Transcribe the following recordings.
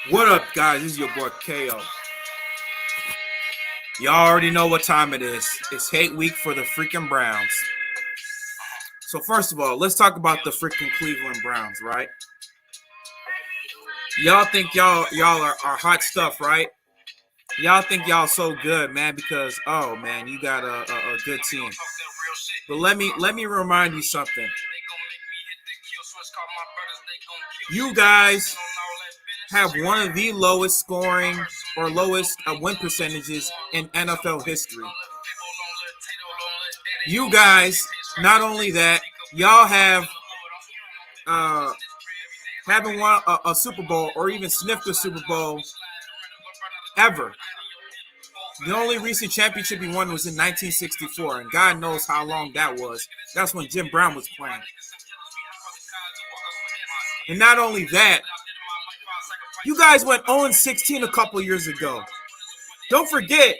What up, guys? This is your boy KO. Y'all already know what time it is. It's hate week for the freaking Browns. So first of all, let's talk about the freaking Cleveland Browns, right? Y'all think y'all are hot stuff, right? Y'all think y'all so good, man, because oh man, you got a good team. But let me remind you something. You guys have one of the lowest scoring or lowest win percentages in NFL history. You guys, not only that, y'all have haven't won a Super Bowl or even sniffed a Super Bowl ever. The only recent championship he won was in 1964, and God knows how long that was. That's when Jim Brown was playing. And not only that, you guys went 0-16 a couple years ago. Don't forget,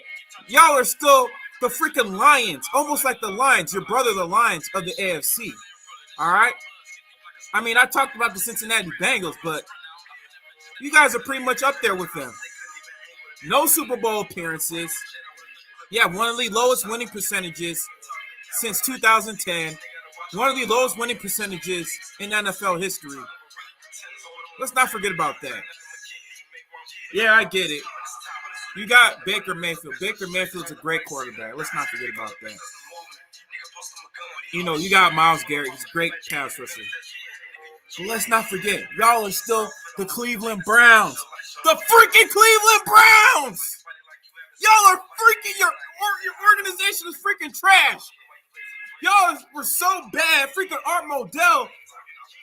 y'all are still the freaking Lions, almost like the Lions, your brother the Lions of the AFC. All right? I mean, I talked about the Cincinnati Bengals, but you guys are pretty much up there with them. No Super Bowl appearances. Yeah, one of the lowest winning percentages since 2010. One of the lowest winning percentages in NFL history. Let's not forget about that. Yeah, I get it. You got Baker Mayfield. Baker Mayfield's a great quarterback. Let's not forget about that. You know, you got Myles Garrett. He's a great pass rusher. But let's not forget, y'all are still the Cleveland Browns. The freaking Cleveland Browns! Y'all are freaking, your organization is freaking trash. Y'all were so bad. Freaking Art Modell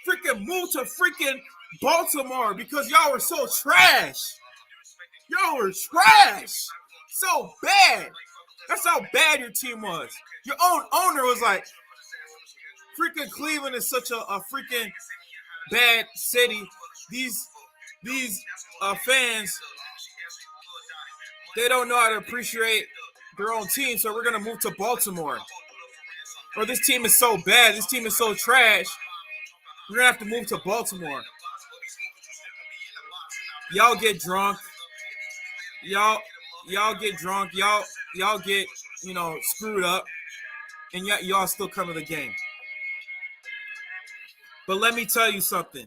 freaking moved to freaking Baltimore because y'all were so trash. Y'all were trash. So bad. That's how bad your team was. Your own owner was like, freaking Cleveland is such a freaking bad city. These fans, they don't know how to appreciate their own team, so we're going to move to Baltimore. Or this team is so bad, this team is so trash, we're going to have to move to Baltimore. Y'all get drunk. Y'all get drunk. Y'all get, screwed up. And yet y'all still come to the game. But let me tell you something.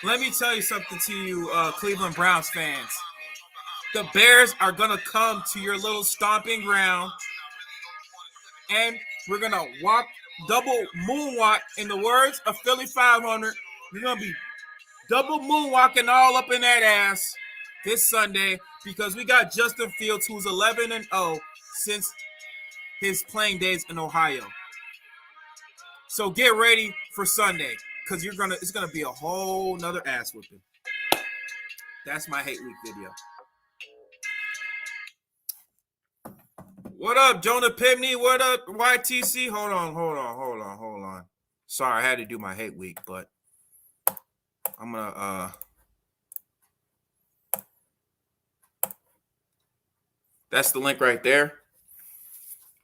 Let me tell you something to you Cleveland Browns fans. The Bears are going to come to your little stomping ground. And we're going to double moonwalk, in the words of Philly 500. We're going to be double moonwalking all up in that ass this Sunday because we got Justin Fields, who's 11-0 since his playing days in Ohio. So get ready for Sunday because it's gonna be a whole nother ass whipping. That's my hate week video. What up, Jonah Pimney? What up, YTC? Hold on. Sorry, I had to do my hate week, but I'm gonna that's the link right there.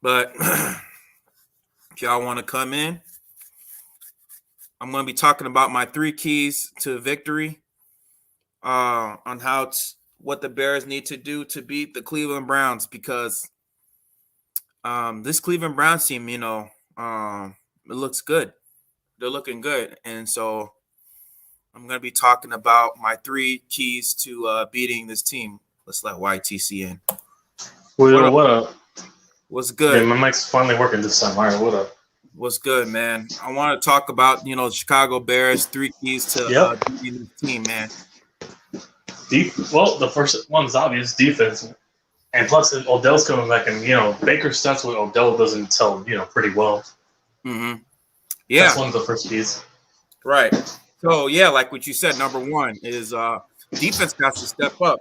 But if y'all want to come in, I'm going to be talking about my 3 keys to victory on what the Bears need to do to beat the Cleveland Browns because this Cleveland Browns team, it looks good. They're looking good. And so I'm going to be talking about my 3 keys to beating this team. Let's let YTC in. What up? What's good? Yeah, my mic's finally working this time. All right, what up? What's good, man? I want to talk about, the Chicago Bears, 3 keys to beating this team, man. Well, the first one's obvious, defense. And plus, Odell's coming back, and, Baker starts with Odell doesn't tell, pretty well. Mm-hmm. Yeah. That's one of the first keys. Right. So, yeah, like what you said, number 1 is defense has to step up.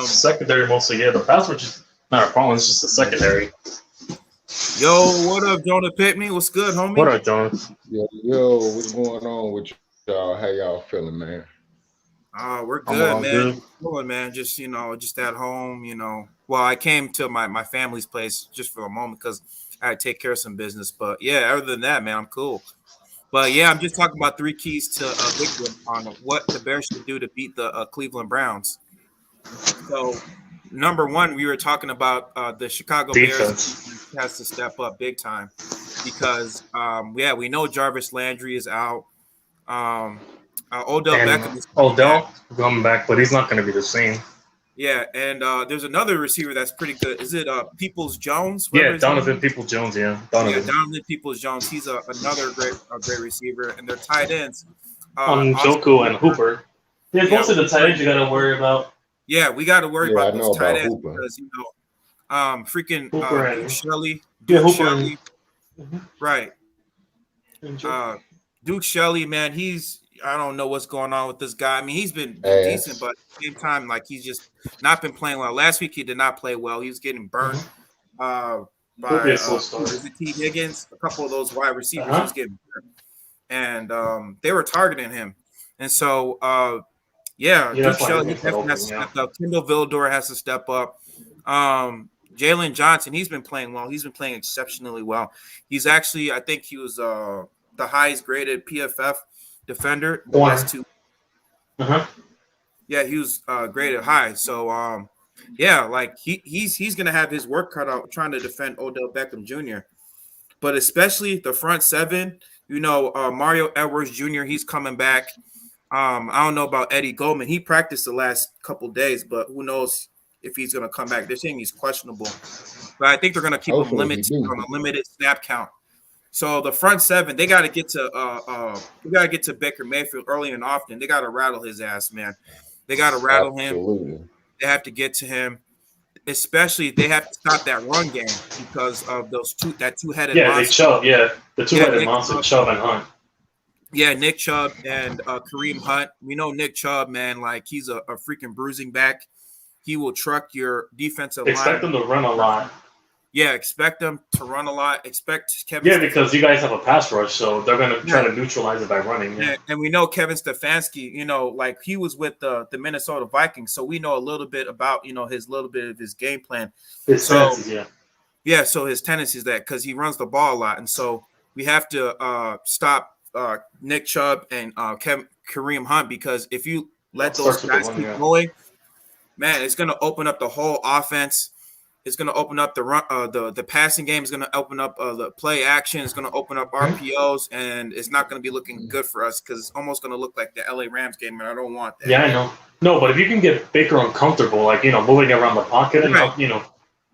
Secondary mostly, yeah. The pass rush is not a problem. It's just the secondary. Yo, what up, Jonah Pittman? What's good, homie? What up, Jonah? Yo, what's going on with y'all? How y'all feeling, man? We're good, man. Good, man. Just, just at home, Well, I came to my family's place just for a moment because I had to take care of some business. But, yeah, other than that, man, I'm cool. But yeah, I'm just talking about three keys to victory on what the Bears should do to beat the Cleveland Browns. So, number one, we were talking about the Chicago Bears Defense. has to step up big time because, we know Jarvis Landry is out. Odell And Beckham is coming back. Odell coming back, but he's not going to be the same. Yeah, and there's another receiver that's pretty good. Is it Peoples Jones? Yeah, Donovan Peoples-Jones. Yeah, Donovan. Yeah, Donovan Peoples Jones. He's another great receiver, and their tight ends. Njoku and Hooper. Yeah, most of the tight ends you got to worry about. Yeah, we got to worry Yeah, I about know those tight about ends Hooper. because freaking Hooper and- Duke Shelley. Yeah, Duke Hooper and- Shelley. Right. Duke Shelley, man, I don't know what's going on with this guy. I mean, he's been Ass. decent, but at the same time, like he's just not been playing well. Last week he did not play well. He was getting burned by He'll be a slow start. was it T. Higgins. A couple of those wide receivers Uh-huh. was getting burned, and they were targeting him. And so, Yeah, Duke that's why Shelley he he makes that definitely has to opening, step up. Kendall Vildor has to step up. Jalen Johnson, he's been playing well. He's been playing exceptionally well. He's actually, I think he was the highest graded PFF defender the Corner. last two. Uh-huh. Yeah, he was graded high. So like he's gonna have his work cut out trying to defend Odell Beckham Jr. But especially the front seven, Mario Edwards Jr. He's coming back. I don't know about Eddie Goldman. He practiced the last couple days, but who knows if he's gonna come back. They're saying he's questionable, but I think they're gonna keep him Hopefully he limited do. on a limited snap count. So the front seven, they got to get to Baker Mayfield early and often. They got to rattle his ass, man. They got to rattle him. Absolutely. They have to get to him. Especially, they have to stop that run game because of that two-headed Yeah, they monster. Chubb. Yeah, the two-headed Nick monster, Chubb. Chubb and Hunt. Yeah, Nick Chubb and Kareem Hunt. We know Nick Chubb, man. Like he's a freaking bruising back. He will truck your defensive Expect line. them to run a lot. Yeah, expect them to run a lot. Expect Kevin. Yeah, because you guys have a pass rush, so they're going to try to neutralize it by running. Yeah. And we know Kevin Stefanski, like he was with the Minnesota Vikings, so we know a little bit about his little bit of his game plan. His So- tendencies, yeah. Yeah, so his tendency is that because he runs the ball a lot, and so we have to stop Nick Chubb and Kareem Hunt because if you let That those starts with the guys run, keep yeah. going, man, it's going to open up the whole offense. It's going to open up the run, the passing game. Is going to open up the play action. It's going to open up RPOs, and it's not going to be looking good for us because it's almost going to look like the LA Rams game, and I don't want that. Yeah, I know. No, but if you can get Baker uncomfortable, like, moving around the pocket and, Right.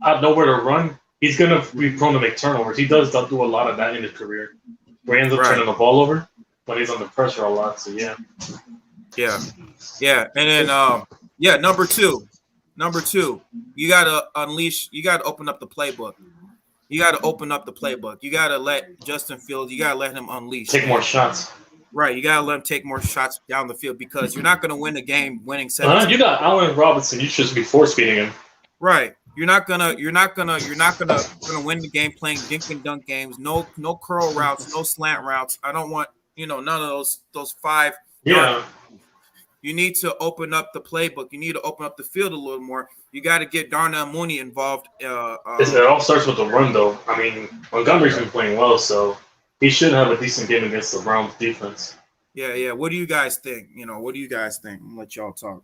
out nowhere to run, he's going to be prone to make turnovers. He does do a lot of that in his career, where he ends up Right. turning the ball over when he's under pressure a lot. So, yeah. Yeah, and then number two, you gotta open up the playbook. You gotta let Justin Fields. You gotta let him unleash. Take more shots. Right, you gotta let him take more shots down the field because you're not gonna win the game winning 17. You got Allen Robinson. You should be force feeding him. Right, you're not gonna win the game playing dink and dunk games. No curl routes, no slant routes. I don't want none of those five. Yeah. You need to open up the playbook. You need to open up the field a little more. You got to get Darnell Mooney involved. It all starts with the run, though. I mean, Montgomery's been playing well, so he should have a decent game against the Browns defense. Yeah. What do you guys think? What do you guys think? I'm gonna let y'all talk.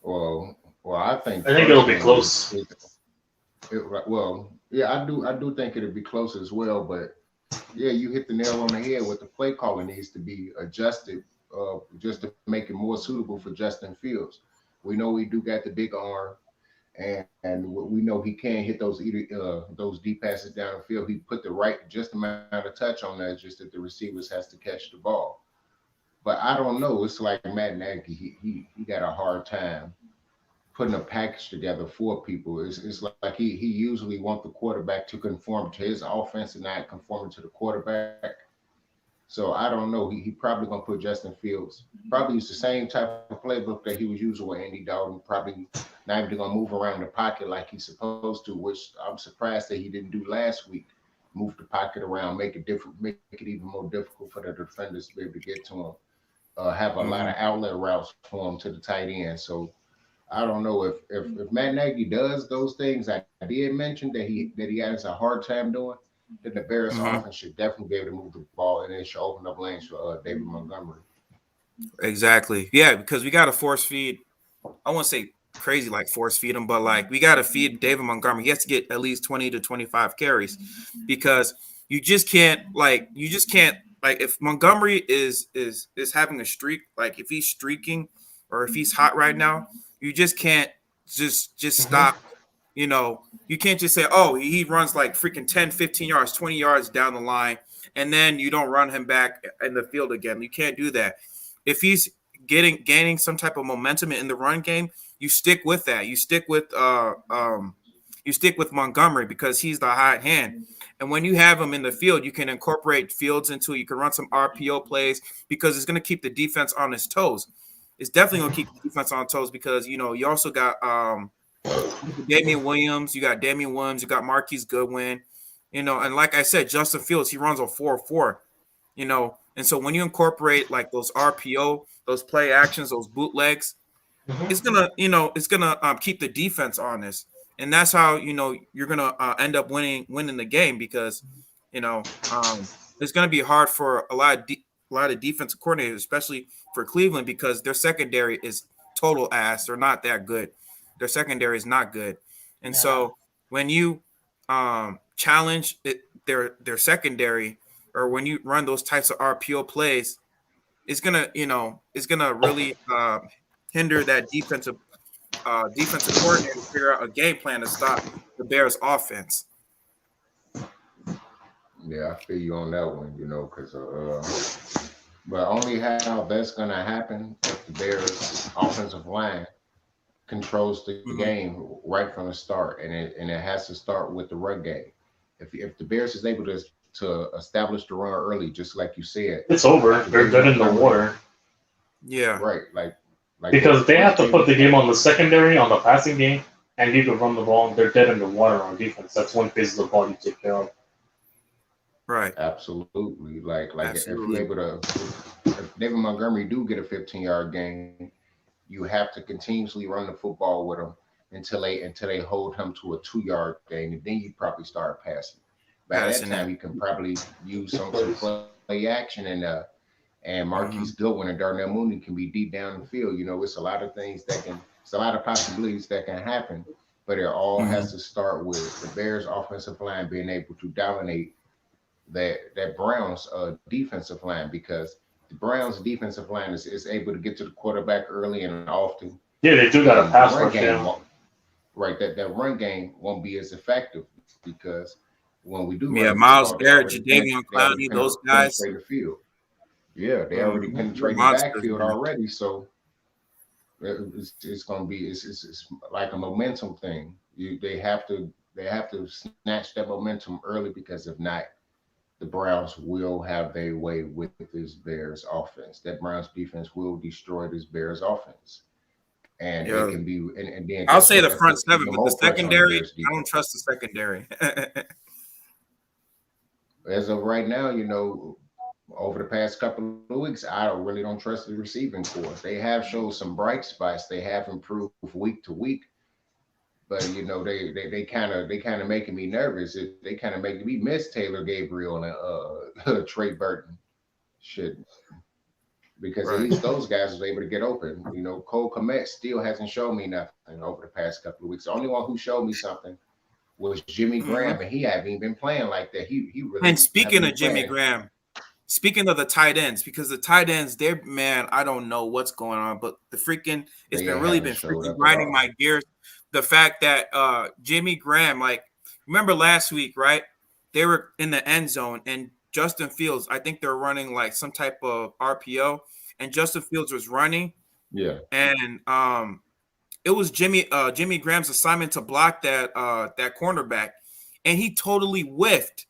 Well, I think it'll be close. I do think it'll be close as well. But yeah, you hit the nail on the head with the play calling needs to be adjusted. Just to make it more suitable for Justin Fields. We know we do got the big arm, and we know he can hit those deep passes down the field. He put the right just amount of touch on that, just that the receivers has to catch the ball. But I don't know. It's like Matt Nagy. He got a hard time putting a package together for people. It's like he usually want the quarterback to conform to his offense and not conforming to the quarterback. So I don't know. He probably gonna put Justin Fields. Probably use the same type of playbook that he was using with Andy Dalton. Probably not even gonna move around the pocket like he's supposed to, which I'm surprised that he didn't do last week. Move the pocket around, make it even more difficult for the defenders to be able to get to him. Have a lot of outlet routes for him to the tight end. So I don't know if Matt Nagy does those things I did mention that he has a hard time doing. then the Bears Mhm. offense should definitely be able to move the ball, and it should open up lanes for David Montgomery. Exactly. Yeah, because we got to force feed. I won't say crazy like force feed him, but like we got to feed David Montgomery. He has to get at least 20 to 25 carries because you just can't like if Montgomery is having a streak, like if he's streaking or if he's hot right now, you just can't just stop. You know, you can't just say, oh, he runs like freaking 10, 15 yards, 20 yards down the line, and then you don't run him back in the field again. You can't do that. If he's gaining some type of momentum in the run game, you stick with that. You stick with Montgomery because he's the hot hand. And when you have him in the field, you can incorporate Fields into it. You can run some RPO plays because it's going to keep the defense on his toes. It's definitely going to keep the defense on toes because you also got Damian Williams, you got Marquise Goodwin, and like I said, Justin Fields, he runs a 4.4, and so when you incorporate like those RPO, those play actions, those bootlegs, it's gonna keep the defense honest, and that's how you're gonna end up winning the game because it's gonna be hard for a lot of defensive coordinators, especially for Cleveland, because their secondary is total ass. They're not that good. Their secondary is not good, and so when you challenge their secondary, or when you run those types of RPO plays, it's gonna really hinder that defensive coordinator to figure out a game plan to stop the Bears' offense. Yeah, I feel you on that one, because but only how that's gonna happen if the Bears offensive line controls the game right from the start, and it has to start with the run game. If the Bears is able to establish the run early, just like you said, it's over. They're dead in the water. Yeah, right. Like because they have to put the game on the secondary, on the passing game, and need to run the ball. They're dead in the water on defense. That's one phase of the ball you take care of. right. Absolutely. Like Absolutely. if you're able to, if David Montgomery do get a 15-yard gain, you have to continuously run the football with him until they hold him to a 2-yard gain, and then you probably start passing. By that time, you can probably use some play action, and Marquise Goodwin and Darnell Mooney can be deep down the field. It's a lot of things it's a lot of possibilities that can happen, but it all has to start with the Bears offensive line being able to dominate that Browns defensive line, because the Browns defensive line is able to get to the quarterback early and often. Yeah, they do got a pass rush down. Right, that run game won't be as effective because when we do, Myles Garrett, Jadeveon Clowney, those guys. The field. Yeah, they already penetrated the backfield already, so it's going to be it's like a momentum thing. They have to snatch that momentum early, because if not, the Browns will have their way with this Bears offense. That Browns defense will destroy this Bears offense. And it can be, and then I'll say the front seven, but the secondary, I don't trust the secondary. As of right now, over the past couple of weeks, I really don't trust the receiving corps. They have showed some bright spots. They have improved week to week, but they kind of making me nervous. They kind of making me miss Taylor Gabriel and Trey Burton. Shit. Because at least those guys was able to get open. Cole Kmet still hasn't shown me nothing over the past couple of weeks. The only one who showed me something was Jimmy Graham, and he hadn't even been playing like that. He really. And speaking of Jimmy Graham, speaking of the tight ends, because the tight ends, I don't know what's going on, but it's been freaking grinding my gears. The fact that Jimmy Graham, like, remember last week, right? They were in the end zone, and Justin Fields, I think they're running like some type of RPO, and Justin Fields was running. Yeah. And it was Jimmy Graham's assignment to block that cornerback, and he totally whiffed.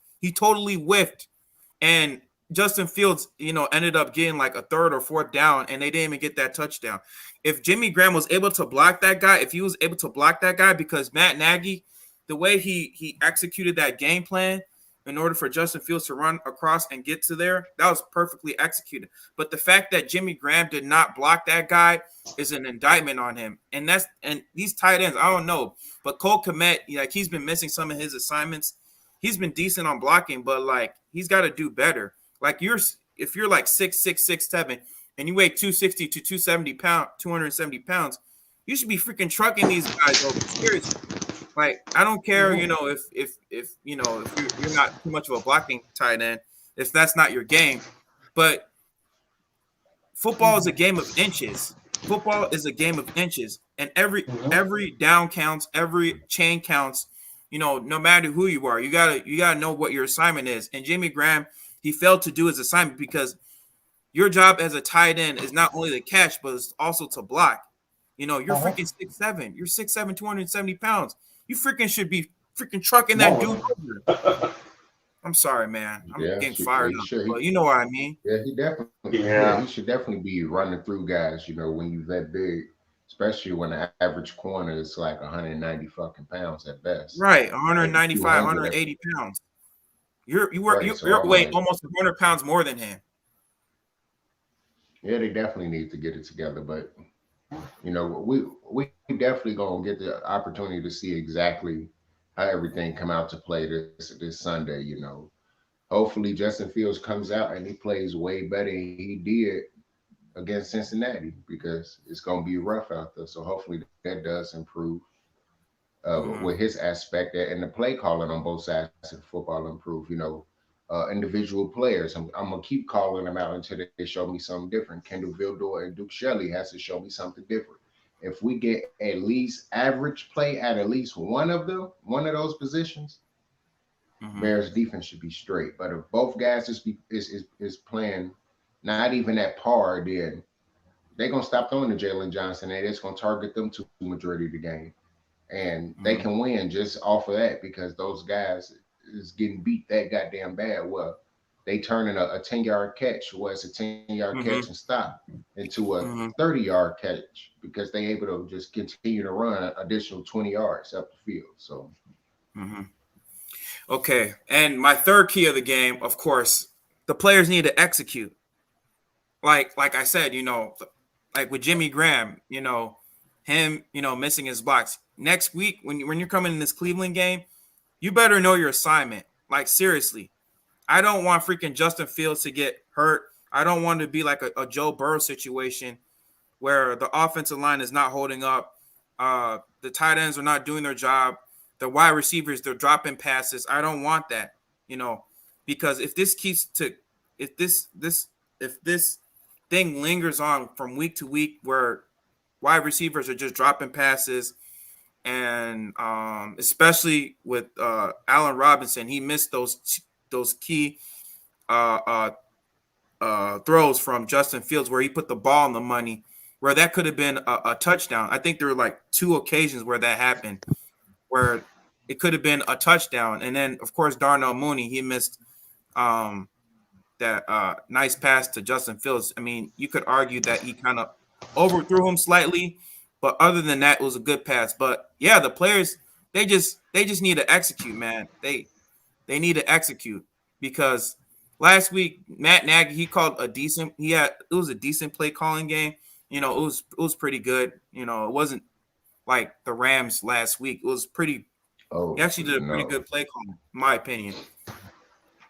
And Justin Fields, ended up getting like a third or fourth down, and they didn't even get that touchdown. If Jimmy Graham was able to block that guy, because Matt Nagy, the way he executed that game plan in order for Justin Fields to run across and get to there, that was perfectly executed. But the fact that Jimmy Graham did not block that guy is an indictment on him. And these tight ends, I don't know. But Cole Kmet, he's been missing some of his assignments. he's been decent on blocking, but like he's got to do better. Like if you're like 6'6", 6'7", and you weigh 260 to 270 pounds, you should be freaking trucking these guys over. Seriously. Like, I don't care, you know, if you know, if you're not too much of a blocking tight end, if that's not your game. But football is a game of inches. Football is a game of inches, and every down counts, every chain counts. You know, no matter who you are, you gotta know what your assignment is. And Jimmy Graham, he failed to do his assignment because your job as a tight end is not only to catch, but it's also to block. You know, you're freaking 6'7". You're 6'7", 270 pounds. You freaking should be freaking trucking that dude over. I'm sorry, man. I'm getting fired up. But you know what I mean. Yeah, he should definitely be running through guys, you know, when you're that big, especially when the average corner is like 190 fucking pounds at best. Right, 195, 180 pounds. You're weighing almost 100 pounds more than him. Yeah, they definitely need to get it together, but you know, we definitely gonna get the opportunity to see exactly how everything come out to play this Sunday. You know, hopefully Justin Fields comes out and he plays way better than he did against Cincinnati, because it's gonna be rough out there. So hopefully that does improve with his aspect, and the play calling on both sides of football improve. You know, individual players. I'm gonna keep calling them out until they show me something different. Kendall Vildor and Duke Shelley has to show me something different. If we get at least average play at least one of those positions, Bears defense should be straight. But if both guys is playing not even at par, then they're gonna stop throwing to Jalen Johnson, and it's gonna target them to the majority of the game, and they can win just off of that, because those guys is getting beat that goddamn bad. Well, they turning a 10-yard catch, it's a 10-yard catch and stop, into a 30-yard catch, because they able to just continue to run an additional 20 yards up the field. So okay, and my third key of the game, of course, the players need to execute. Like I said, you know, like with Jimmy Graham, you know, him, you know, missing his blocks. Next week, when you're coming in this Cleveland game, you better know your assignment. Like, seriously. I don't want freaking Justin Fields to get hurt. I don't want to be like a Joe Burrow situation where the offensive line is not holding up. The tight ends are not doing their job. The wide receivers, they're dropping passes. I don't want that, you know, because if this thing lingers on from week to week where wide receivers are just dropping passes, and especially with Allen Robinson, he missed those key throws from Justin Fields where he put the ball on the money, where that could have been a touchdown. I think there were like 2 occasions where that happened, where it could have been a touchdown. And then, of course, Darnell Mooney, he missed that nice pass to Justin Fields. I mean, you could argue that he kind of overthrew him slightly, but other than that, it was a good pass. But yeah, the players, they just need to execute, man. They need to execute, because last week Matt Nagy, he called it was a decent play calling game. You know, it was pretty good. You know, it wasn't like the Rams last week. It was pretty. He actually did a pretty good play call, in my opinion.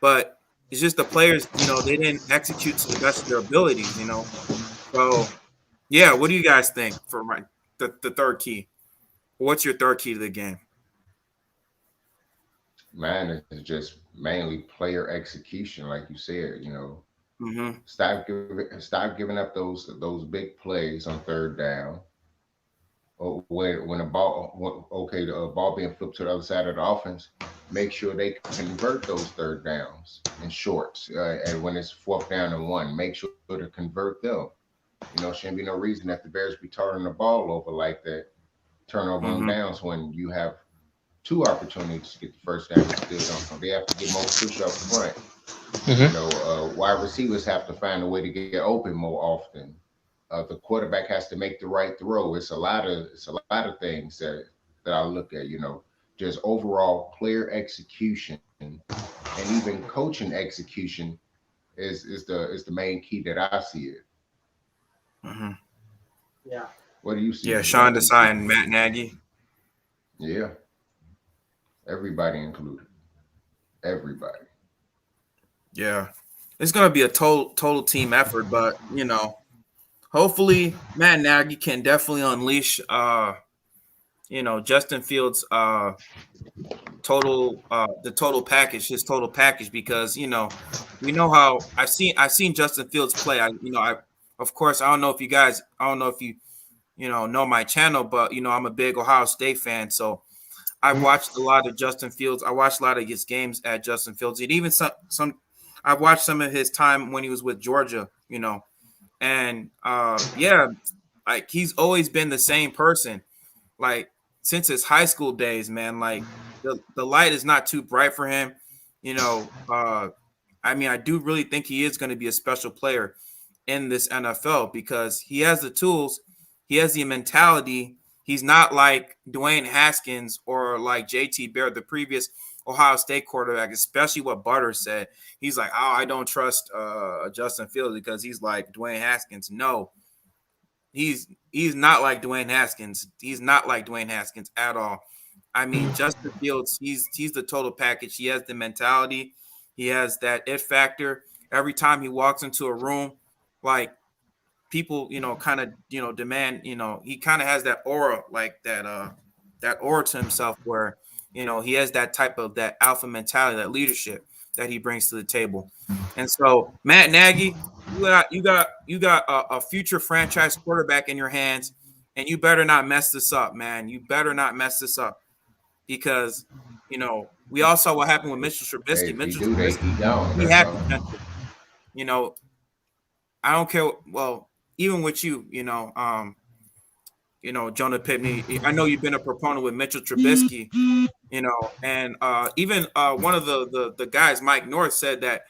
But it's just the players, you know, they didn't execute to the best of their abilities, you know. So yeah, what do you guys think for the third key? What's your third key to the game? Man, it's just mainly player execution, like you said. You know, stop giving up those big plays on third down. Or when the ball being flipped to the other side of the offense, make sure they convert those third downs and shorts. And when it's 4th down and 1, make sure to convert them. You know, shouldn't be no reason that the Bears be turning the ball over like that, turnover on downs, when you have 2 opportunities to get the first down. They have to get more push up front. You know, wide receivers have to find a way to get open more often. The quarterback has to make the right throw. It's a lot of things that I look at. You know, just overall player execution and even coaching execution is the main key that I see it. Yeah. What do you see? Yeah, Sean Desai and Matt Nagy. Yeah. Everybody included. everybody. Yeah, it's gonna be a total team effort, but hopefully Matt Nagy can definitely unleash Justin Fields the total package, his total package, because we know how I've seen Justin Fields play. Of course I don't know if you know my channel, but I'm a big Ohio State fan, so I've watched a lot of Justin Fields. I watched a lot of his games at Justin Fields, and even some I've watched some of his time when he was with Georgia, and like he's always been the same person, like since his high school days, man. Like the light is not too bright for him, I do really think he is going to be a special player in this NFL because he has the tools, he has the mentality. He's not like Dwayne Haskins or like JT Barrett, the previous Ohio State quarterback, especially what Butter said. He's like, oh, I don't trust Justin Fields because he's like Dwayne Haskins. No, he's not like Dwayne Haskins. He's not like Dwayne Haskins at all. Justin Fields, he's the total package. He has the mentality. He has that it factor. Every time he walks into a room, like people, kind of, demand, he kind of has that aura, like that aura to himself where, he has that alpha mentality, that leadership that he brings to the table. And so Matt Nagy, you got a future franchise quarterback in your hands, and you better not mess this up, man. You better not mess this up because, we all saw what happened with Mitchell Trubisky. He had potential. I don't care. Well, even with you, Jonah Pitney, I know you've been a proponent with Mitchell Trubisky, and even one of the guys, Mike North, said that,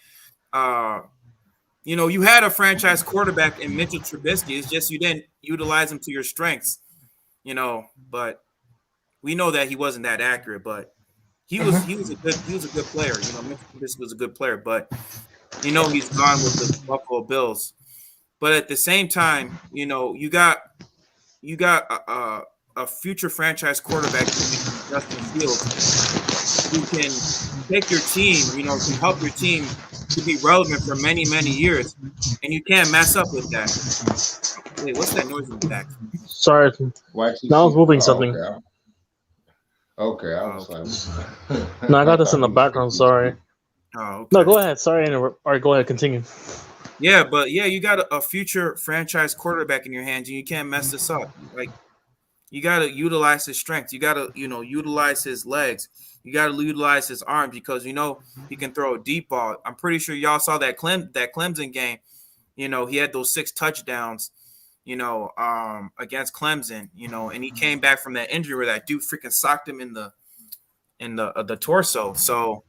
you had a franchise quarterback in Mitchell Trubisky. It's just you didn't utilize him to your strengths, but we know that he wasn't that accurate, but he was a good player. Mitchell Trubisky was a good player, but he's gone with the Buffalo Bills. But at the same time, you got a future franchise quarterback, Justin Fields, who can take your team, can help your team to be relevant for many, many years, and you can't mess up with that. Wait, what's that noise in the back? Sorry, now I was moving something. Okay, I was like, no, I got this in the background. Sorry. Oh, okay. No, go ahead. Sorry, all right, go ahead. Continue. Yeah, but you got a future franchise quarterback in your hands, and you can't mess this up. Like, you got to utilize his strength. You got to, utilize his legs. You got to utilize his arms because, he can throw a deep ball. I'm pretty sure y'all saw that Clemson game. He had those 6 touchdowns, against Clemson, and he came back from that injury where that dude freaking socked him in the torso. So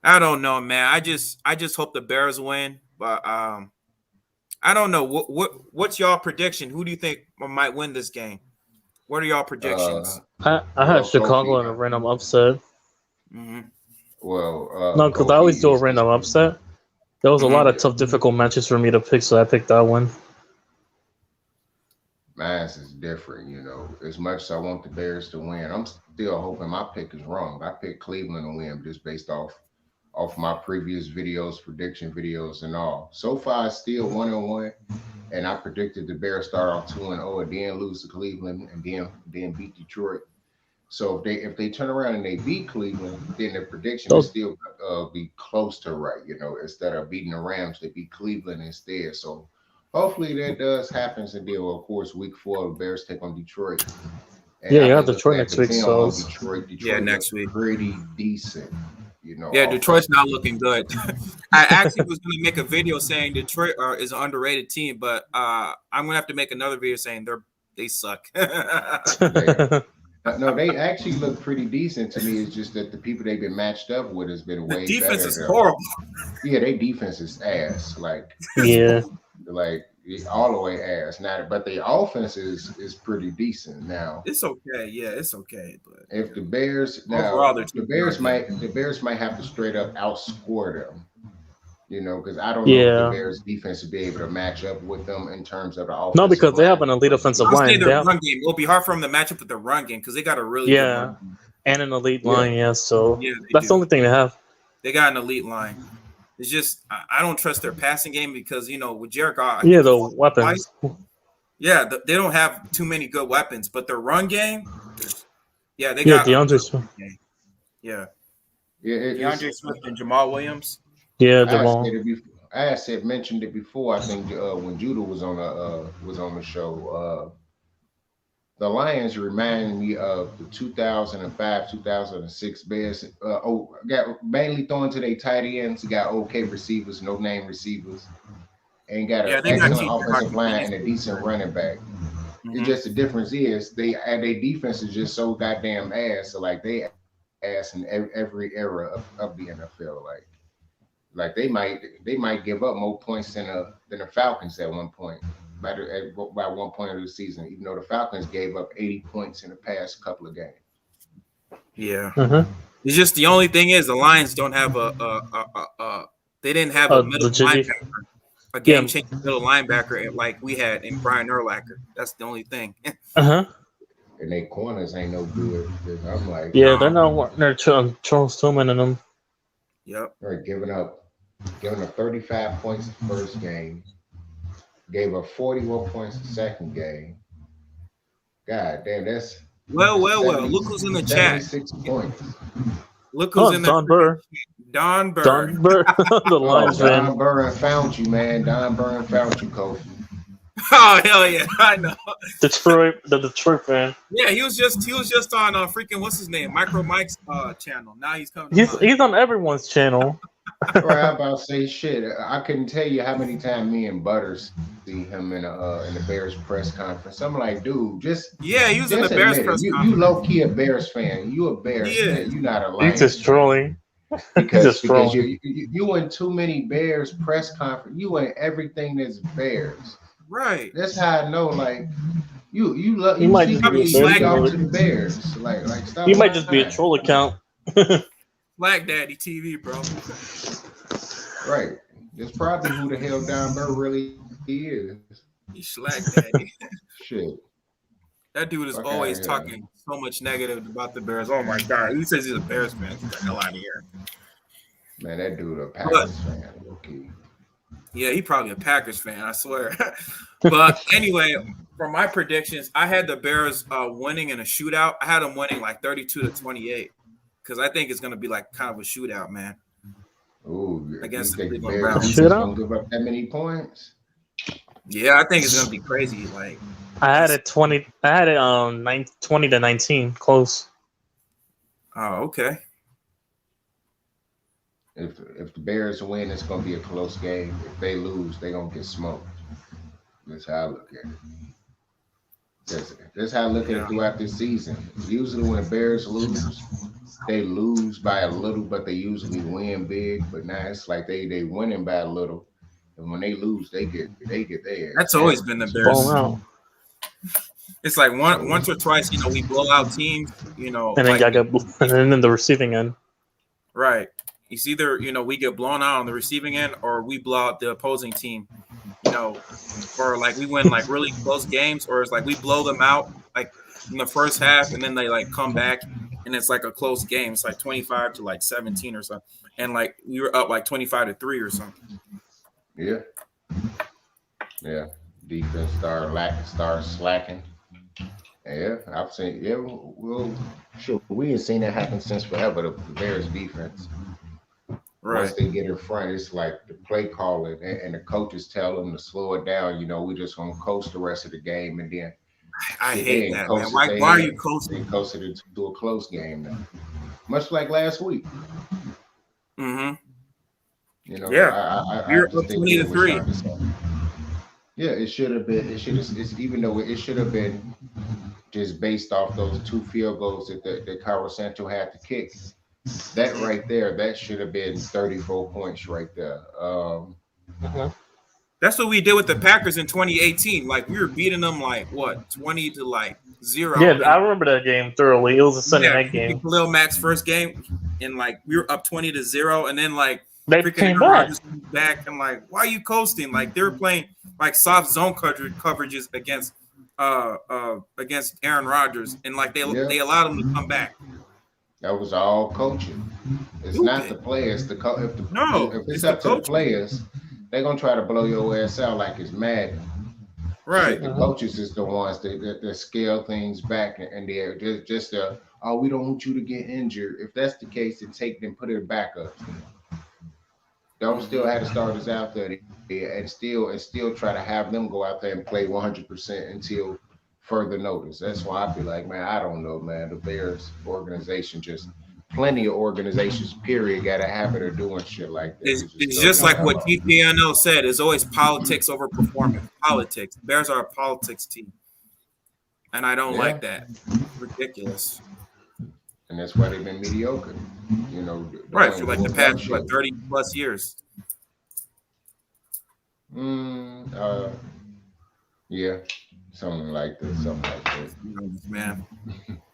I don't know, man. I just hope the Bears win. But I don't know. What's y'all prediction? Who do you think might win this game? What are y'all predictions? I had Chicago in a random upset. Mm-hmm. Well, no, because I always do a random upset. There was a lot of tough, difficult matches for me to pick, so I picked that one. Mine is different, As much as I want the Bears to win, I'm still hoping my pick is wrong. I picked Cleveland to win just based off my previous videos, prediction videos, and all. So far, it's still 1-1, and I predicted the Bears start off 2-0 and then lose to Cleveland and then beat Detroit. So if they turn around and they beat Cleveland, then the prediction will still be close to right. Instead of beating the Rams, they beat Cleveland instead. So hopefully that does happen. And then, of course, week 4, the Bears take on Detroit. And you have Detroit next week. So Detroit next week, pretty decent. Detroit's not looking good. I actually was going to make a video saying Detroit is an underrated team, but I'm going to have to make another video saying they suck. No, they actually look pretty decent to me. It's just that the people they've been matched up with has been way better. The defense is horrible. Yeah, their defense is ass. Like all the way ass. Now, but the offense is pretty decent now. It's okay. Yeah, it's okay. But if the Bears the Bears might have to straight up outscore them. Because I don't know if the Bears defense will be able to match up with them in terms of the offense. No, because they have an elite offensive line. Run game. It'll be hard for them to match up with the run game because they got a really good run game. and an elite Yeah. line. Yeah, so Yeah, they that's the do. only thing they have. They got an elite line. It's just I don't trust their passing game because with Jared Goff, Yeah, the weapons. they don't have too many good weapons, but their run game, they Yeah, got DeAndre Swift. yeah. Yeah, DeAndre Swift and Jamal Williams. Yeah, I Jamal. said it before. I said mentioned it before. I think when Judah was on the show. The Lions remind me of the 2005, 2006 Bears. Got mainly throwing to their tight ends. Got okay receivers, no name receivers, and got Yeah, an they got excellent TJ offensive line Hawkins. and a decent running back. Mhm. It's just the difference is their defense is just so goddamn ass. So like they ass in every era of the NFL. Like they might give up more points than the Falcons at one point. By one point of the season, even though the Falcons gave up 80 points in the past couple of games. Yeah. Mm-hmm. It's just the only thing is the Lions don't have they didn't have a middle legit linebacker, a game changing middle linebacker like we had in Brian Urlacher. That's the only thing. Uh-huh. And their corners ain't no good. I'm like, Yeah, they're not. They're Charles Tillman and them. Yep. they're giving up 35 points the first game. Gave up 41 points the second game. God damn, that's Well. Look who's in the chat. 76 points. Look who's in the Don Burr. Don Burr. Don Burr. The Lions fan. Don Burr found you, man. Don Burr found you, Kofi. Oh hell yeah, I know. The Detroit fan. Yeah, he was just on freaking what's his name, Micro Mike's channel. Now he's coming. He's on everyone's channel. Right, I'm about to say shit. I couldn't tell you how many times me and Butters see him in the Bears press conference. I'm like, dude, he was in the Bears press conference. You low key a Bears fan. You a Bears fan. You not a Lions. He's just trolling. Because you in too many Bears press conference. You in everything that's Bears. Right. That's how I know. Like you might see just be really a off to the Bears. Like stop. He might just be a troll account. Black Daddy TV, bro. Right. It's probably who the hell Don Burr really is. He's Slack Daddy. Shit. That dude is always talking so much negative about the Bears. Oh my god. He says he's a Bears fan. Get the hell out of here. Man, that dude a Packers fan. Okay. Yeah, he probably a Packers fan, I swear. But anyway, for my predictions, I had the Bears winning in a shootout. I had them winning like 32-28 because I think it's going to be like kind of a shootout, man. Ooh, against the the Bears Browns. gonna give up that many points? Yeah, I think it's going to be crazy. Like I had it 20. I had it 20-19, close. Oh, okay. If the Bears win, it's gonna be a close game. If they lose, they're gonna get smoked. That's how I look at it. That's how I look at it throughout this season. Usually when the Bears lose, they lose by a little, but they usually win big. But now it's like they winning by a little. And when they lose, they get there. That's always been the Ball Bears. out. It's like once or twice, we blow out teams, And then in the receiving end. Right. It's either, we get blown out on the receiving end or we blow out the opposing team, or like we win like really close games, or it's like we blow them out like in the first half and then they like come back and it's like a close game. It's like 25 to like 17 or something. And like we were up like 25-3 or something. Yeah. Yeah. Defense start slacking. Yeah, I've seen. Yeah, well, sure. We ain't seen that happen since forever. The Bears defense. Right. Once they get in front, it's like the play calling and the coaches tell them to slow it down. We just gonna coast the rest of the game, and then I hate that, man. Why are you coasting? They coasted it to a close game now, much like last week. Mm-hmm. I You're just up think 20-3. Yeah, it should have been. Even though it should have been just based off those 2 field goals that Carlos Santo had to kick. That right there, that should have been 34 points right there. That's what we did with the Packers in 2018. Like we were beating them like what 20-0. Yeah, I remember that game thoroughly. It was a Sunday night game. Khalil Mack's first game, and like we were up 20-0, and then like they came back and like, why are you coasting? Like they were playing like soft zone coverages against Aaron Rodgers, and like they allowed him to come back. That was all coaching. It's not the Stupid. players. No, If it's it's the up to the coach. players, they're gonna try to blow your ass out like it's mad. Right. Shit, the coaches is the ones that scale things back, and they're oh, we don't want you to get injured. If that's the case, then put it back up. Don't still have the starters out there and still try to have them go out there and play 100% until further notice. That's why I feel like, man, I don't know, man. The Bears organization, just plenty of organizations, period, got a habit of doing shit like that. It's just like what TPNL said. It's always politics over performance. Politics. Bears are a politics team, and I don't like that. Ridiculous. And that's why they've been mediocre. You know, Right, for like the past 30 plus years. Yeah, something like that. Man,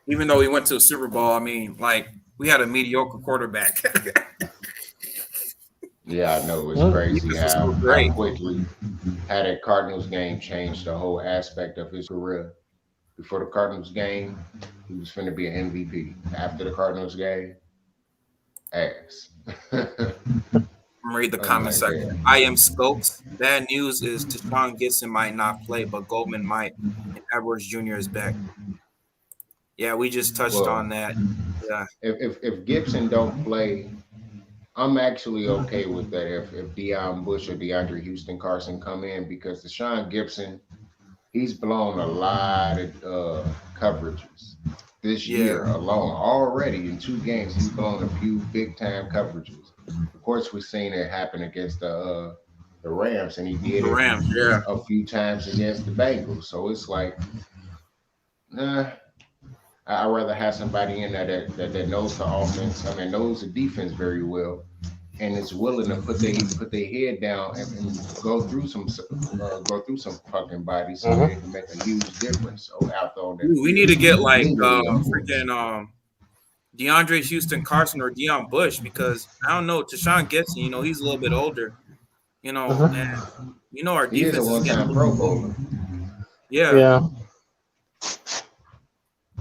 even though we went to a Super Bowl, I mean, like we had a mediocre quarterback. Yeah, I know, it's crazy how quickly how that Cardinals game changed the whole aspect of his career. Before the Cardinals game, he was finna be an MVP. After the Cardinals game, ass. Read the comment section. I am Scopes. Bad news is Tashawn Gibson might not play, but Goldman might. And Edwards Jr. is back. Yeah, we just touched on that. Yeah. If Gibson don't play, I'm actually okay with that. If Deion Bush or DeAndre Houston Carson come in, because Tashawn Gibson, he's blown a lot of coverages this year alone. Already in 2 games, he's blown a few big time coverages. Of course, we've seen it happen against the Rams, and he did a few times against the Bengals. So it's like, I'd rather have somebody in there that knows the offense, knows the defense very well, and is willing to put their head down and go through some fucking bodies so they can make a huge difference. So out there on that, we need to get like freaking DeAndre Houston Carson or Deion Bush, because I don't know, Tashawn Gibson, he's a little bit older, and our defense is getting Pro Bowler.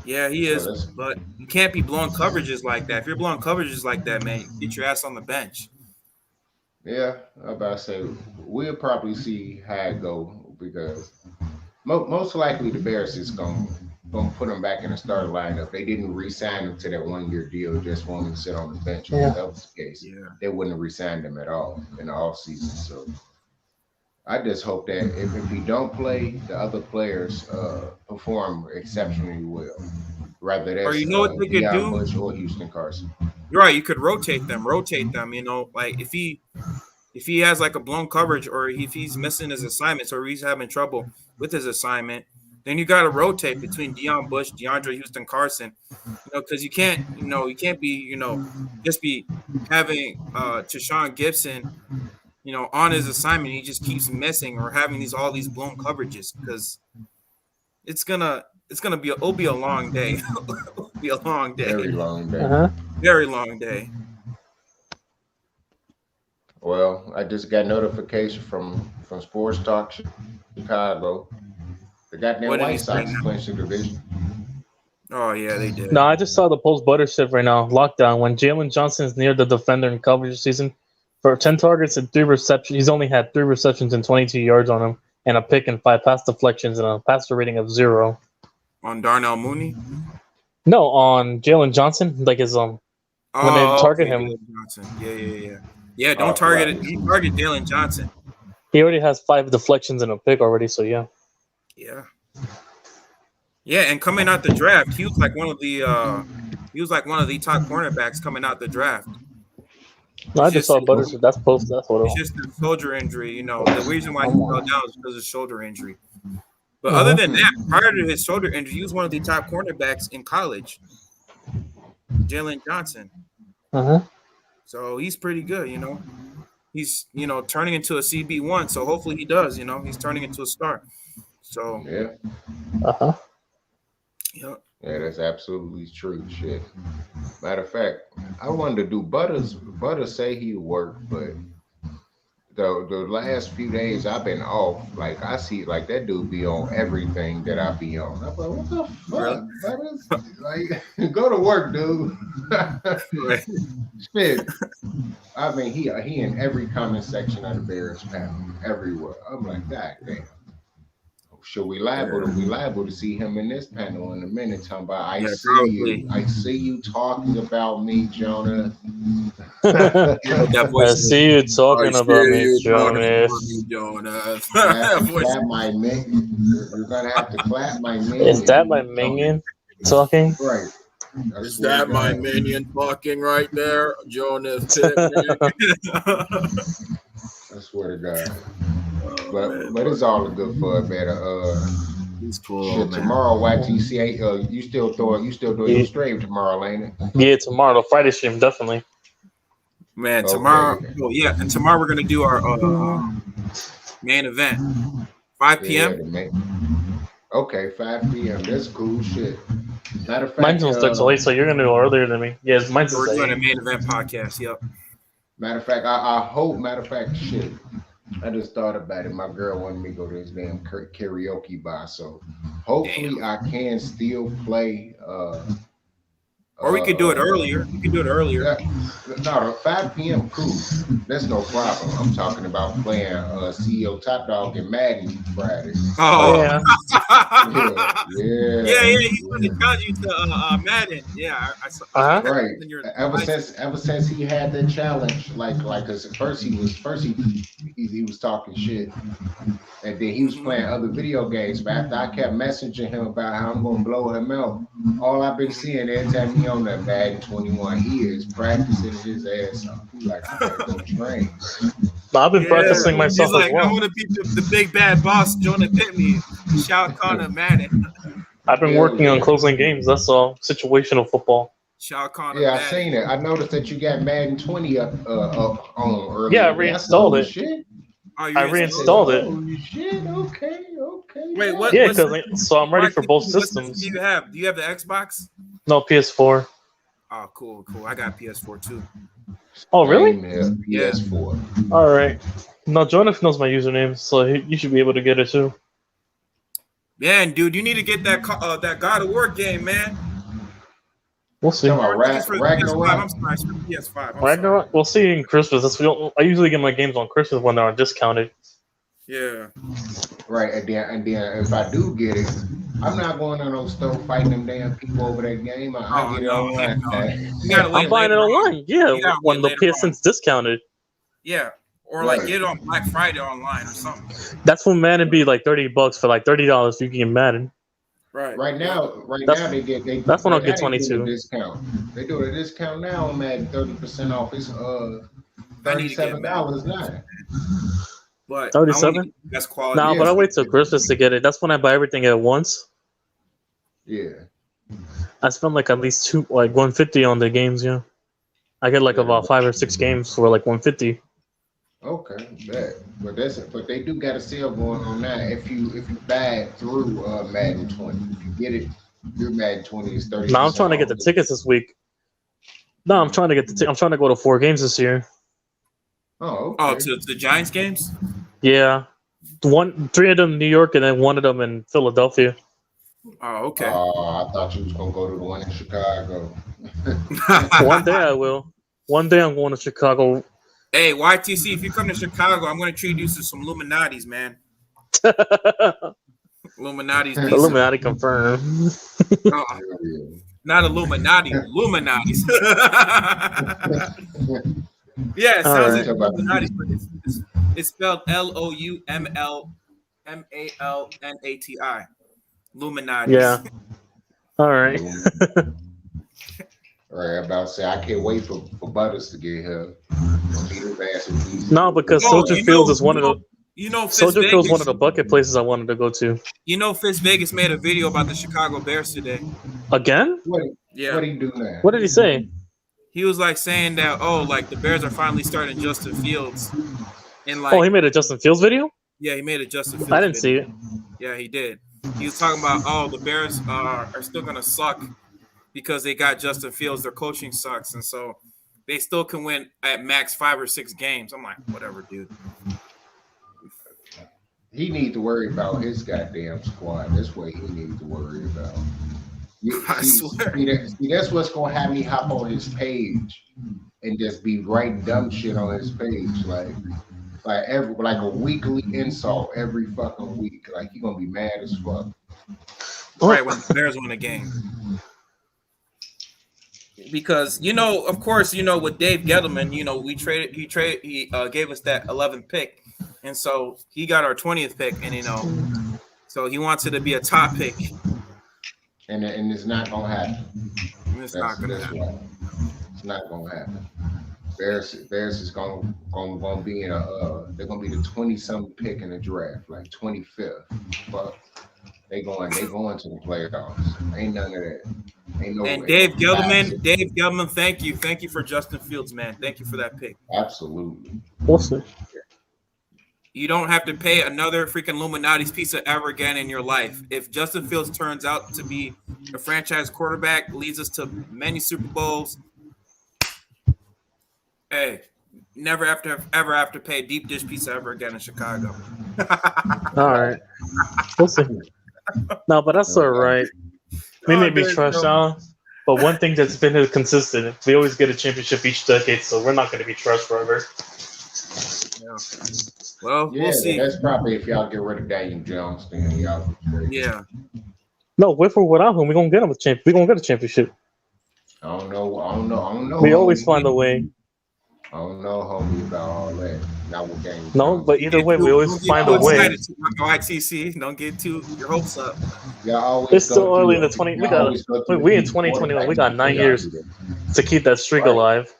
Yeah, he is, but you can't be blowing coverages like that. If you're blowing coverages like that, man, get your ass on the bench. Yeah, I'm about to say we'll probably see how it go, because most likely the Bears is gonna put him back in the starting lineup. They didn't re-sign him to that 1-year deal, just wanted to sit on the bench. If that was the case, they wouldn't have re-signed him at all in the offseason. So I just hope that if he don't play, the other players perform exceptionally well. Rather that's what they could do? Bush or Houston Carson. You're right. You could rotate them. Like if he has like a blown coverage, or if he's missing his assignments, or he's having trouble with his assignment, then you got to rotate between Deion Bush, DeAndre Houston Carson, because you can't be, just be having Tashawn Gibson, on his assignment. He just keeps missing or having all these blown coverages, because it'll be a long day. It'll be a long day. Very long day. Very long day. Well, I just got notification from Sports Talk Chicago. The goddamn White Sox clinched the division. Oh, yeah, they did. No, I just saw the post butter shift right now. Lockdown. When Jalen Johnson is near the defender in coverage season, for 10 targets and 3 receptions, he's only had 3 receptions and 22 yards on him, and a pick and 5 pass deflections and a passer rating of 0. On Darnell Mooney? No, on Jalen Johnson, like his when they target him. Johnson. Yeah. Yeah, don't target it. You target Jalen Johnson. He already has 5 deflections and a pick already, so yeah. Yeah, and coming out the draft, he was like one of the top cornerbacks coming out the draft. No, I just saw Butters. That's post. That's what it was. It's just a shoulder injury. The reason why he fell down is because of shoulder injury. But other than that, prior to his shoulder injury, he was one of the top cornerbacks in college. Jalen Johnson. So he's pretty good. He's turning into a CB1. So hopefully he does. He's turning into a star. So yeah. Yeah, that's absolutely true. Shit. Matter of fact, I wanted to do Butters say he worked, but the last few days I've been off. Like I see, like that dude be on everything that I be on. I'm like, what the Really? fuck, brother? Like, go to work, dude. Right. Shit. I mean, he in every comment section of the Bears panel, everywhere. I'm like, God damn. Should we liable to see him in this panel in a minute? Talking about, I see you talking about me, Jonah. That I voice. see you talking about me, Jonas. Jonas. Clap my minion. You're gonna have to clap my minion. Is that my minion talking? Right. Is that my minion talking right there, Jonas Pittman? I swear to God. But it's all good for a better. He's cool, Shit, man. tomorrow, YTCA, you still doing your stream tomorrow, ain't it? Yeah, tomorrow, the Friday stream, definitely. Man, Okay. tomorrow. Oh yeah, and tomorrow we're gonna do our main event, 5 p.m. Yeah, okay, 5 p.m. That's cool shit. Matter of fact, Mine's gonna start so late, so you're gonna do earlier than me. Yeah, mine's So we're the doing a same. main event podcast. Yep. Matter of fact, I hope. Matter of fact, shit. I just thought about it. My girl wanted me to go to this damn karaoke bar, so hopefully I can still play. Or we could do it earlier. We could do it earlier. No, 5 p.m. cool. That's no problem. I'm talking about playing CEO Top Dog and Madden Friday. Oh Yeah. Yeah. He wanted to challenge you to Madden. Yeah, I saw. Uh-huh. Right. Ever since he had that challenge, like, cause at first he was talking shit, and then he was playing other video games. But after I kept messaging him about how I'm gonna blow him out, all I've been seeing every time he on that Madden 21, he is practicing his ass off. He's like, I gotta go train. I've been practicing myself He's like, as well. I want to beat the big bad boss, Jonah Pittman. Shout Connor Madden. I've been working on closing games. That's all. Situational football. Shout Connor Yeah, I Madden. seen it. I noticed that you got Madden 20 up on earlier. Yeah, I reinstalled it. Shit. Oh, you I reinstalled it. Oh shit! Okay. Wait, what? Yeah, what's because so I'm ready for both what system systems. do you have? Do you have the Xbox? No, PS4. Oh, cool. I got PS4 too. Oh, really? Yeah. PS4. All right. No, Jonathan knows my username, so you should be able to get it too. Man, dude, you need to get that God of War game, man. We'll see. Talking about It's for Ragnarok. PS5. I'm sorry, it's for PS5. I'm sorry. Ragnarok. We'll see in Christmas. I usually get my games on Christmas when they're discounted. Yeah. Right, and then if I do get it, I'm not going to no store fighting them damn people over that game. I get it online. You gotta wait I'm buying it later on. online. Yeah, You gotta when the wait later on. PSN's discounted. Yeah. Or like get it on Black Friday online or something. That's when Madden be like $30 for like $30. You can get Madden. Right. Right now That's when I'll get now they 22. do a discount. They do a discount now on Madden, 30% off. It's $37 now. But 37? That's quality. No, but I wait till Christmas to get it. That's when I buy everything at once. Yeah. I spend like at least $150 on the games. Yeah, I get like about 5 or 6 games for like $150. Okay, but they do got a sale going on now. If you buy it through Madden 20, if you get it through Madden 20, it's 30. Now I'm trying to get the tickets this week. No, I'm trying to get I'm trying to go to 4 games this year. Oh, okay. Oh, to the Giants games? Yeah, 3 of them in New York and then 1 of them in Philadelphia. Oh, okay. I thought you was gonna go to the one in Chicago. One day I will. One day I'm going to Chicago. Hey, YTC, if you come to Chicago, I'm going to treat you to some Illuminatis, man. Illuminatis. decent. Illuminati confirmed. Not Illuminati, Illuminatis. Yeah, it sounds like Illuminatis, but it's spelled Loumalnati. Illuminatis. Yeah. All right. Right, I'm about to say I can't wait for Butters to get here. No, because No, Soldier you Field know- is one of the Fitz Soldier Field's Vegas- one of the bucket places I wanted to go to. Fitz Vegas made a video about the Chicago Bears today. Again? What Yeah. do you do now? What did he say? He was like saying that, like the Bears are finally starting Justin Fields. And like, Oh, he made a Justin Fields video? yeah, he made a Justin Fields I didn't see video. it. Yeah, he did. He was talking about, the Bears are still going to suck because they got Justin Fields. Their coaching sucks. And so they still can win at max 5 or 6 games. I'm like, whatever, dude. He need to worry about his goddamn squad. That's what he needs to worry about. I swear. See, that's what's gonna have me hop on his page and just be writing dumb shit on his page, like a weekly insult every fucking week. Like he gonna be mad as fuck. Right when the Bears win a game. Because of course, with Dave Gettleman, he gave us that 11th pick, and so he got our 20th pick, and so he wants it to be a top pick, and it's not gonna happen. It's not gonna happen. It's not gonna happen. Bears is gonna be in they're gonna be the 20-something pick in the draft, like 25th, but they going to the playoffs. Ain't none of that. Ain't no. And Dave Gettleman, thank you for Justin Fields, man. Thank you for that pick. Absolutely. Awesome. You don't have to pay another freaking Illuminati's pizza ever again in your life. If Justin Fields turns out to be a franchise quarterback, leads us to many Super Bowls, hey, never ever have to pay deep dish pizza ever again in Chicago. All right. We'll see. No, but that's all right. We may be trashed on, but one thing that's been consistent, we always get a championship each decade, so we're not going to be trashed forever. Yeah. Well, we'll see. That's probably if y'all get rid of Daniel Jones, then y'all. Yeah. No, with or without him, we're gonna get him we're gonna get a championship. I don't know. We always find a way. I don't know, homie, about all that. Not with games. No, but either way, we always find a way. YTC, don't get your hopes up. It's still early in the 20. We in 2021. We got 9 years to keep that streak alive.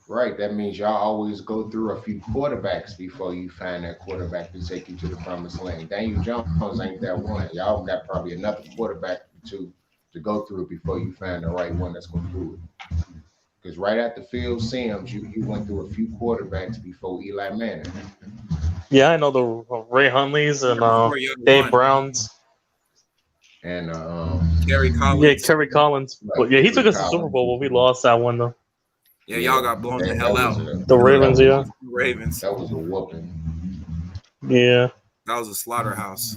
Right. That means y'all always go through a few quarterbacks before you find that quarterback to take you to the promised land. Daniel Jones ain't that one. Y'all got probably another quarterback to go through before you find the right one that's going to do it. Because right after Phil Simms, you went through a few quarterbacks before Eli Manning. Yeah, I know the Ray Hunleys and Dave Browns. And Kerry Collins. Yeah, Kerry Collins. But yeah, he took us to the Super Bowl, but we lost that one though. Yeah, y'all got blown the hell out. The Ravens, yeah. Ravens. That was a whooping. Yeah. That was a slaughterhouse.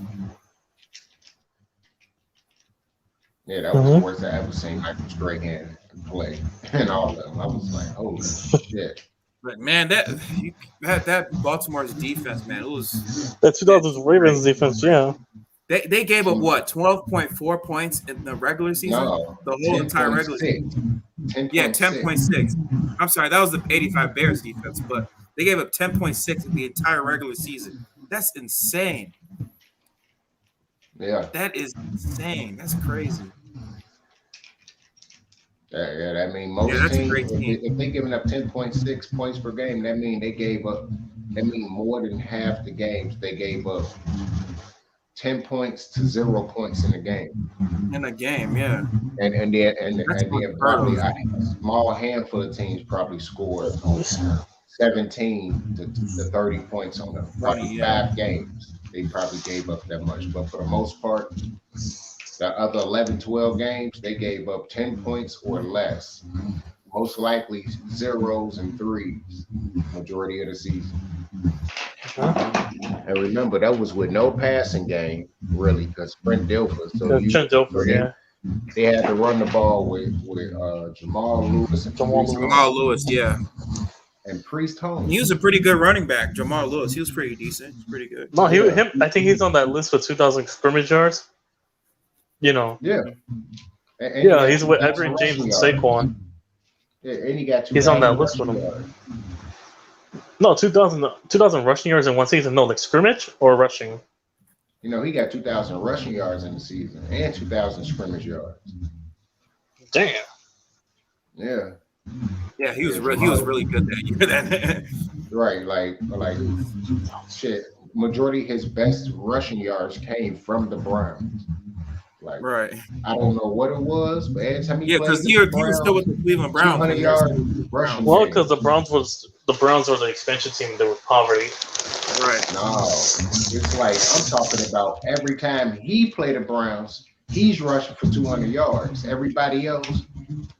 Yeah, that was the worst I ever seen Michael Strahan play and all of them. I was like, holy shit. But man, that Baltimore's defense, man, it was that 2000's Ravens defense, yeah. They gave up what 12.4 points in the regular season? No, the whole entire regular season. 10.6. I'm sorry, that was the 85 Bears defense, but they gave up 10.6 in the entire regular season. That's insane. Yeah. That is insane. That's crazy. Yeah, that means most teams, if they're giving up 10.6 points per game, that means more than half the games they gave up 10 points to 0 points in a game. In a game, yeah. And then probably a small handful of teams probably scored 17 to 30 points on them. Probably 5 games. They probably gave up that much. But for the most part, the other 11, 12 games, they gave up 10 points or less. Most likely 0s and 3s majority of the season. And remember, that was with no passing game, really, because Trent Dilfer. They had to run the ball with Jamal Lewis. Jamal Lewis, yeah. And Priest Holmes. He was a pretty good running back, Jamal Lewis. He was pretty decent. Pretty good. No, I think he's on that list for 2,000 scrimmage yards. Yeah. And he's with Edgerrin James and Saquon. Yeah, and he got he's on that list with him. No, 2,000 rushing yards in one season. No, like scrimmage or rushing. He got 2,000 rushing yards in the season and 2,000 scrimmage yards. Damn. Yeah. Yeah, he was really good that year. Right, like shit. Majority of his best rushing yards came from the Browns. Like, right. I don't know what it was, but every time he because he was still with the Cleveland Browns. 200 yards rushing. Well, because the Browns were the expansion team. They were poverty. Right. No, it's like I'm talking about every time he played the Browns, he's rushing for 200 yards. Everybody else,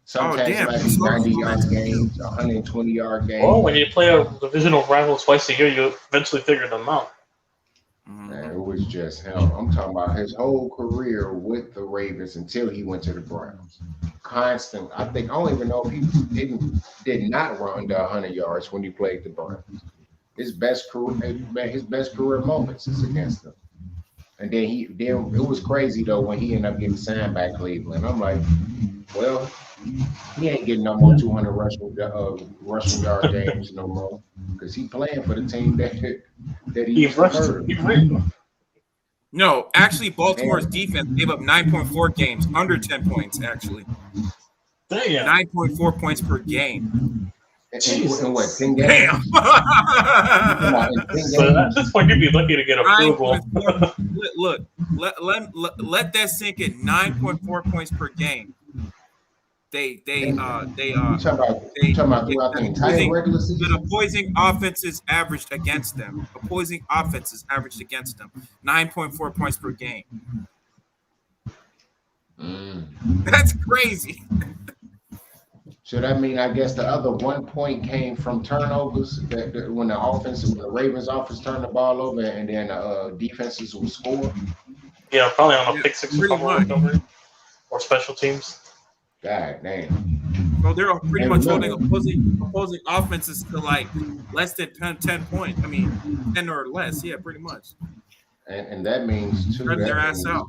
sometimes damn. like 90-yard games, 120-yard games. Well, when you play a divisional rival twice a year, you eventually figure them out. Man, it was just him. I'm talking about his whole career with the Ravens until he went to the Browns. Constant. I don't even know if he did not run to 100 yards when he played the Browns. His best career moments is against them. And then it was crazy though when he ended up getting signed by Cleveland. I'm like, well, he ain't getting no more 200 rushing yard games no more because he playing for the team that he used to hurt. No, actually, Baltimore's defense gave up 9.4 games, under 10 points, actually. Damn. 9.4 points per game. And what, 10 games? Damn. So at this point, you'd be lucky to get approval. Look, let that sink in. 9.4 points per game. They talking about throughout the entire regular season. The opposing offenses averaged against them. 9.4 points per game. That's crazy. So that mean I guess the other 1 point came from turnovers when the Ravens offense turned the ball over and then defenses would score. Yeah, probably on a pick six pretty much. Or special teams. God damn. So they're pretty much holding opposing offenses to like less than 10 points. I mean, 10 or less. Yeah, pretty much. And that means too. Turn their ass out.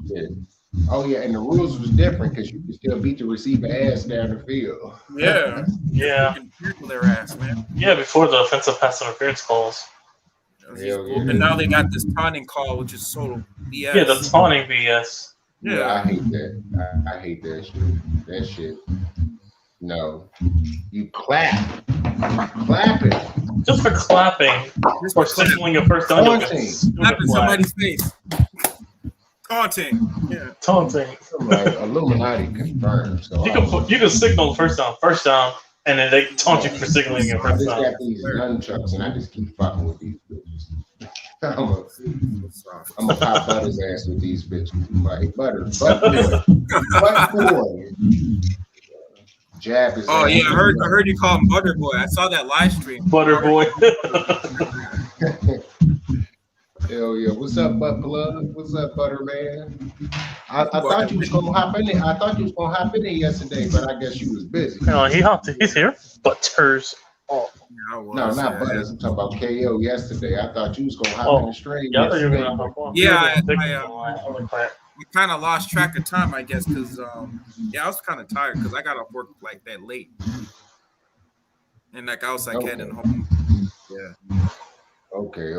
Oh yeah, and the rules was different because you could still beat the receiver ass down the field. Yeah. Yeah. You can tackle their ass, man. Yeah, before the offensive pass interference calls. And now they got this taunting call, which is total BS. Yeah, the taunting BS. Yeah, I hate that. I hate that shit. That shit. No. You clap. Clap it. Just for clapping or signaling a first down. Clapping somebody's face. Taunting. Yeah. Taunting. Like Illuminati confirmed. So you can signal first down, and then they taunt you for signaling a first down. I just got these nunchucks and I just keep fucking with these bitches. I'm gonna pop Butter's ass with these bitches. Like Butter boy. Jab his Oh ass. yeah, I heard you call him Butter Boy. I saw that live stream. Butter Boy. Hell yeah. What's up, Butt Plug? What's up, Butter Man? I thought you was gonna hop in there. I thought you was gonna hop in there yesterday, but I guess you was busy. No, he's here. Butters. Oh. No, not Butters. I'm talking about KO yesterday. I thought you was gonna hop in the stream. Yeah, I thought you were gonna hop on. Yeah, we kind of lost track of time, I guess, because I was kind of tired because I got off work like that late, and like I was like heading home. Yeah. Okay.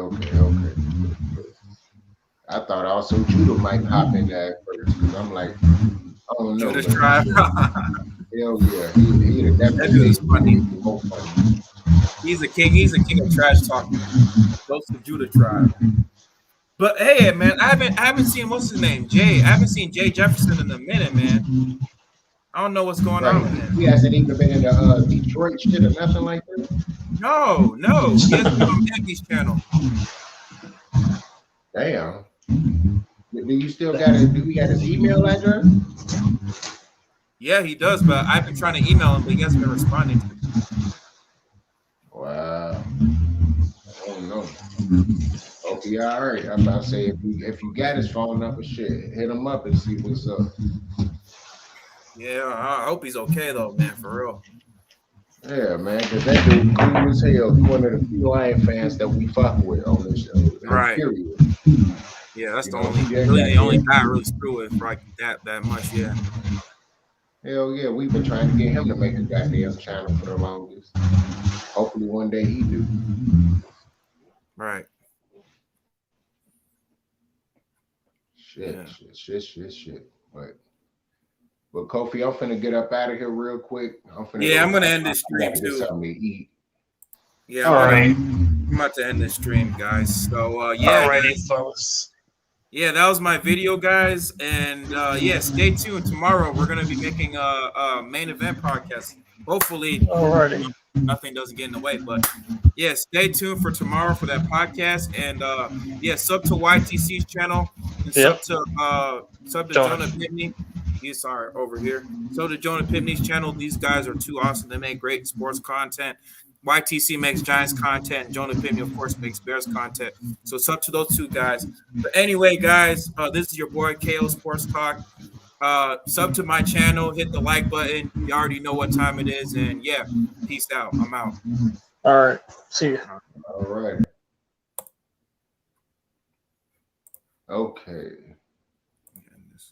I thought also Judah might hop in there at first because I'm like, I don't know. Judah's Tribe. Hell yeah, he that dude's funny. He's a king. He's a king of trash talking. Close to Judah Tribe. But hey, man, I haven't seen what's his name, Jay. I haven't seen Jay Jefferson in a minute, man. I don't know what's going on with him. He hasn't even been in the Detroit shit or nothing like that. No. He has been on Yankees channel. Damn. Do you still got it? Do we got his email address? Yeah, he does, but I've been trying to email him, but he hasn't been responding to me. Wow. I don't know. Okay, all right. I'm about to say if you got his phone number, shit, hit him up and see what's up. Yeah, I hope he's okay though, man, for real. Yeah, man, because that dude cool as hell. He's one of the few Lion fans that we fuck with on this show. Right. Period. Yeah, that's the only guy I really screw with like that much. Yeah. Hell yeah, we've been trying to get him to make a goddamn channel for the longest. Hopefully one day he do. Right. Shit. But Kofi, I'm finna get up out of here real quick. I'm gonna end this stream too. Something to eat. Yeah. All right. I'm about to end this stream, guys. So yeah. Alrighty, fellas. Yeah, that was my video, guys. And stay tuned. Tomorrow we're gonna be making a main event podcast. Hopefully, alrighty. nothing doesn't get in the way. But yeah, stay tuned for tomorrow for that podcast. And yeah, sub to YTC's channel and Yep. sub to Jonah. Jonah Pitney. He's sorry over here. So to Jonah Pitney's channel. These guys are too awesome. They make great sports content. YTC makes Giants content. Jonah Pitney, of course, makes Bears content. So it's up to those two guys. But anyway, guys, this is your boy KO Sports Talk. Sub to my channel, hit the like button. You already know what time it is. And yeah, peace out. I'm out. All right. See you. All right. Okay. Damn, it's